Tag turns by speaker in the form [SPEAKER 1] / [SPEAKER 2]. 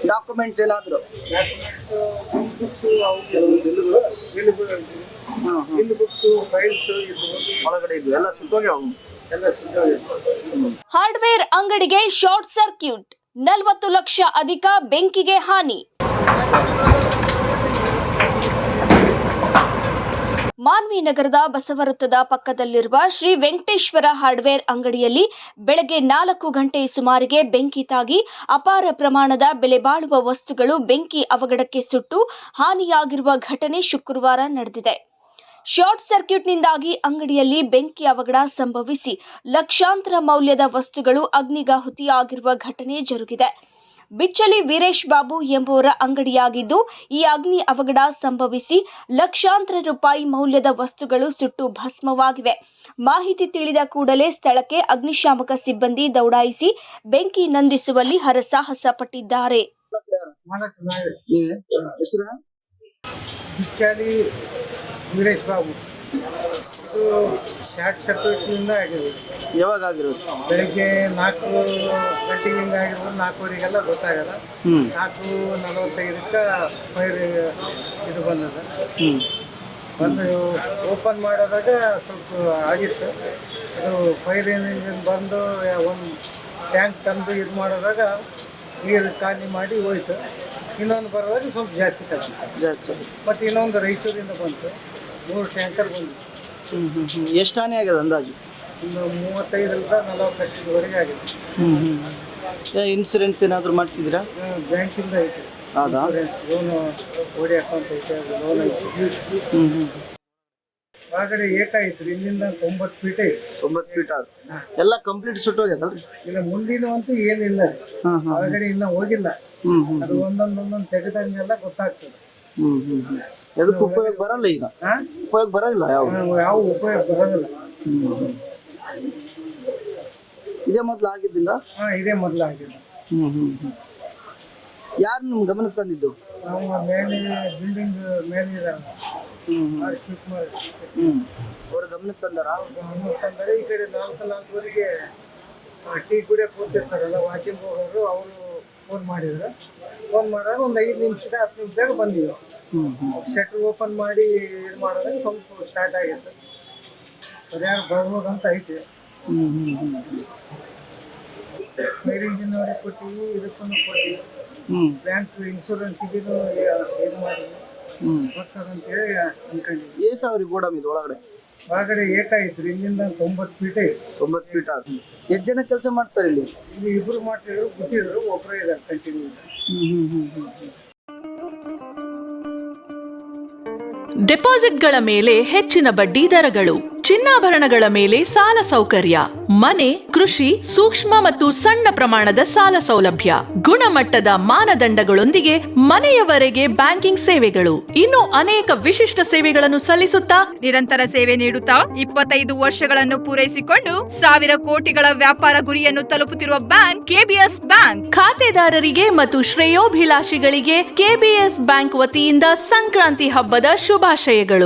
[SPEAKER 1] Documents ಏನಾದ್ರು ಒಳಗಡೆ ಇದ್ವು ಎಲ್ಲ ಸುಟ್ಟೋಗಿ
[SPEAKER 2] ಹಾರ್ಡ್ವೇರ್ ಅಂಗಡಿಗೆ ಶಾರ್ಟ್ ಸರ್ಕ್ಯೂಟ್, 40 ಲಕ್ಷ ಅಧಿಕ ಬೆಂಕಿಗೆ ಹಾನಿ. ಮಾನ್ವಿ ನಗರದ ಬಸವವೃತ್ತದ ಪಕ್ಕದಲ್ಲಿರುವ ಶ್ರೀ ವೆಂಕಟೇಶ್ವರ ಹಾರ್ಡ್ವೇರ್ ಅಂಗಡಿಯಲ್ಲಿ ಬೆಳಗ್ಗೆ 4 ಗಂಟೆ ಸುಮಾರಿಗೆ ಬೆಂಕಿ ತಾಗಿ ಅಪಾರ ಪ್ರಮಾಣದ ಬೆಲೆ ಬಾಳುವ ವಸ್ತುಗಳು ಬೆಂಕಿ ಅವಘಡಕ್ಕೆ ಸುಟ್ಟು ಹಾನಿಯಾಗಿರುವ ಘಟನೆ ಶುಕ್ರವಾರ ನಡೆದಿದೆ. ಶಾರ್ಟ್ ಸರ್ಕ್ಯೂಟ್ನಿಂದಾಗಿ ಅಂಗಡಿಯಲ್ಲಿ ಬೆಂಕಿ ಅವಘಡ ಸಂಭವಿಸಿ ಲಕ್ಷಾಂತರ ಮೌಲ್ಯದ ವಸ್ತುಗಳು ಅಗ್ನಿಗಾಹುತಿಯಾಗಿರುವ ಘಟನೆ ಜರುಗಿದೆ. ಬಿಚ್ಚಲಿ ವೀರೇಶ್ ಬಾಬು ಎಂಬುವರ ಅಂಗಡಿಯಾಗಿದ್ದು, ಈ ಅಗ್ನಿ ಅವಘಡ ಸಂಭವಿಸಿ ಲಕ್ಷಾಂತರ ರೂಪಾಯಿ ಮೌಲ್ಯದ ವಸ್ತುಗಳು ಸುಟ್ಟು ಭಸ್ಮವಾಗಿವೆ. ಮಾಹಿತಿ ತಿಳಿದ ಕೂಡಲೇ ಸ್ಥಳಕ್ಕೆ ಅಗ್ನಿಶಾಮಕ ಸಿಬ್ಬಂದಿ ದೌಡಾಯಿಸಿ ಬೆಂಕಿ ನಂದಿಸುವಲ್ಲಿ ಹರಸಾಹಸ ಪಟ್ಟಿದ್ದಾರೆ.
[SPEAKER 3] ವೀರೇಶ್ ಬಾಬು ಇದು ಶಾರ್ಟ್ ಸರ್ಕ್ಯೂಟ್ನಿಂದ ಆಗಿದೆ.
[SPEAKER 1] ಯಾವಾಗ ಆಗಿರೋದು?
[SPEAKER 3] ಬೆಳಿಗ್ಗೆ 4 ಗಂಟೆಗೆ ಆಗಿರ್ಬೋದು, 4:15ಗೆಲ್ಲ ಗೊತ್ತಾಗಲ್ಲ. 4:45ಕ್ಕೆ ಫೈರ್ ಇದು ಬಂದದ. ಬಂದು ಓಪನ್ ಮಾಡೋದಾಗ ಸ್ವಲ್ಪ ಆಗಿತ್ತು. ಅದು ಫೈರ್ ಇಂಜಿನ್ ಬಂದು ಒಂದು ಟ್ಯಾಂಕ್ ತಂದು ಇದು ಮಾಡೋದಾಗ ನೀರು ಖಾಲಿ ಮಾಡಿ ಹೋಯ್ತು. ಇನ್ನೊಂದು ಬರುವಾಗ ಸ್ವಲ್ಪ ಜಾಸ್ತಿ ಮತ್ತು ಇನ್ನೊಂದು ರಾಯಚೂರಿಂದ ಬಂತು. 3 ಟ್ಯಾಂಕರ್ ಬಂದು.
[SPEAKER 1] ಎಷ್ಟು ಹಾನಿ ಆಗಿದೆ ಅಂದಾಜು?
[SPEAKER 3] ಇನ್ನು 35-40 ಲಕ್ಷದವರೆಗೆ ಆಗಿದೆ.
[SPEAKER 1] ಇನ್ಸೂರೆನ್ಸ್ ಏನಾದರೂ ಮಾಡಿಸಿದ್ರಾ?
[SPEAKER 3] ಬ್ಯಾಂಕಿಂದ ಐತೆ.
[SPEAKER 1] ಹೌದಾ?
[SPEAKER 3] ಲೋನು ಓಡಿ ಅಕೌಂಟ್ ಐತೆ, ಲೋನ್ ಐತೆ. ಹೊರಗಡೆ ಏಕಾಯ್ತು. ಇಲ್ಲಿಂದ 90 ಫೀಟ್ ಐತೆ.
[SPEAKER 1] 90 ಫೀಟ್ ಆದ ಎಲ್ಲ ಕಂಪ್ಲೀಟ್ ಸುಟ್ಟೋಗ್ಯದಲ್ರಿ?
[SPEAKER 3] ಇಲ್ಲ, ಮುಂದಿನ ಅಂತೂ ಏನಿಲ್ಲ. ಹೊರಗಡೆ ಇನ್ನೂ ಹೋಗಿಲ್ಲ. ಅದು ಒಂದೊಂದು ತೆಗೆದಂಗೆಲ್ಲ ಗೊತ್ತಾಗ್ತದೆ.
[SPEAKER 1] ಅದಕ್ಕೆ ಉಪಯೋಗ ಬರಲ್ಲ ಈಗ. ಉಪಯೋಗ ಬರೋಲ್ಲ,
[SPEAKER 3] ಯಾವ ಉಪಯೋಗ ಬರೋದಿಲ್ಲ.
[SPEAKER 1] ಇದೇ ಮೊದಲು ಆಗಿದ್ದಿಲ್ಲ?
[SPEAKER 3] ಇದೇ ಮೊದಲು ಆಗಿಲ್ಲ.
[SPEAKER 1] ಯಾರು ನಿಮ್ಮ ಗಮನಕ್ಕೆ ತಂದಿದ್ದು?
[SPEAKER 3] ನಾವು ಮೇಲೆ ಬಿಲ್ಡಿಂಗ್ ಮೇಲೆ
[SPEAKER 1] ಅವ್ರ ಗಮನಕ್ಕೆ ತಂದಾರ?
[SPEAKER 3] ತಂದರೆ ಈ ಕಡೆ 4:04ವರೆಗೆ ಟೀ ಕುಡಿಯೋಕೆ ಕೂತಿರ್ತಾರಲ್ಲ, ವಾಕಿಂಗ್ ಹೋಗೋರು, ಅವರು ಫೋನ್ ಮಾಡಿದ್ರು. ಫೋನ್ ಮಾಡಿದಾಗ ಒಂದು 5 ನಿಮಿಷದ 10 ನಿಮಿಷದಾಗ ಬಂದಿವಿ. ಶಟರ್ ಓಪನ್ ಮಾಡಿ ಇದು ಮಾಡಿದಾಗ ಸ್ವಲ್ಪ ಸ್ಟಾರ್ಟ್ ಆಗಿತ್ತು. ಸರಿಯಾಗಿ ಬರ್ಬೋದಂತ ಐತೆ. ಫೈರ್ ಇಂಜಿನ್ ಅವ್ರಿಗೆ ಕೊಟ್ಟಿವಿ, ಇದಕ್ಕೂ ಕೊಟ್ಟಿವಿ. ಬ್ಯಾಂಕ್ ಇನ್ಶೂರೆನ್ಸ್ಗೂ ಇದು ಮಾಡಿದ್ವಿ, ಬರ್ತದಂತೇಳಿ ಅನ್ಕೊಂಡಿದ್ವಿ.
[SPEAKER 1] ಎಷ್ಟು ಅವ್ರಿಗೆ ಗೋಡಮ್ ಇದು ಒಳಗಡೆ?
[SPEAKER 3] ಹೊರಗಡೆ ಏಕಾಯ್ತು. ಇಲ್ಲಿಂದ 90 ಫೀಟ್ ಐತೆ.
[SPEAKER 1] 90 ಫೀಟ್ ಆದ. ಎಷ್ಟು ಜನ ಕೆಲಸ ಮಾಡ್ತಾರೆ ಇಲ್ಲಿ?
[SPEAKER 3] ಇಲ್ಲಿ 2 ಮಾಡ್ತಿದ್ರು, ಗೊತ್ತಿದ್ರು, ಒಬ್ಬರೇ ಇದ್ದಾರೆ ಕಂಟಿನ್ಯೂ.
[SPEAKER 4] ಡೆಪಾಸಿಟ್ಗಳ ಮೇಲೆ ಹೆಚ್ಚಿನ ಬಡ್ಡಿ ದರಗಳು, ಚಿನ್ನಾಭರಣಗಳ ಮೇಲೆ ಸಾಲ ಸೌಕರ್ಯ, ಮನೆ, ಕೃಷಿ, ಸೂಕ್ಷ್ಮ ಮತ್ತು ಸಣ್ಣ ಪ್ರಮಾಣದ ಸಾಲ ಸೌಲಭ್ಯ, ಗುಣಮಟ್ಟದ ಮಾನದಂಡಗಳೊಂದಿಗೆ ಮನೆಯವರೆಗೆ ಬ್ಯಾಂಕಿಂಗ್ ಸೇವೆಗಳು, ಇನ್ನು ಅನೇಕ ವಿಶಿಷ್ಟ ಸೇವೆಗಳನ್ನು ಸಲ್ಲಿಸುತ್ತಾ
[SPEAKER 5] ನಿರಂತರ ಸೇವೆ ನೀಡುತ್ತಾ 25 ವರ್ಷಗಳನ್ನು ಪೂರೈಸಿಕೊಂಡು 1000 ಕೋಟಿಗಳ ವ್ಯಾಪಾರ ಗುರಿಯನ್ನು ತಲುಪುತ್ತಿರುವ ಬ್ಯಾಂಕ್ ಕೆಬಿಎಸ್ ಬ್ಯಾಂಕ್.
[SPEAKER 4] ಖಾತೆದಾರರಿಗೆ ಮತ್ತು ಶ್ರೇಯೋಭಿಲಾಷಿಗಳಿಗೆ ಕೆಬಿಎಸ್ ಬ್ಯಾಂಕ್ ವತಿಯಿಂದ ಸಂಕ್ರಾಂತಿ ಹಬ್ಬದ ಶುಭಾಶಯಗಳು.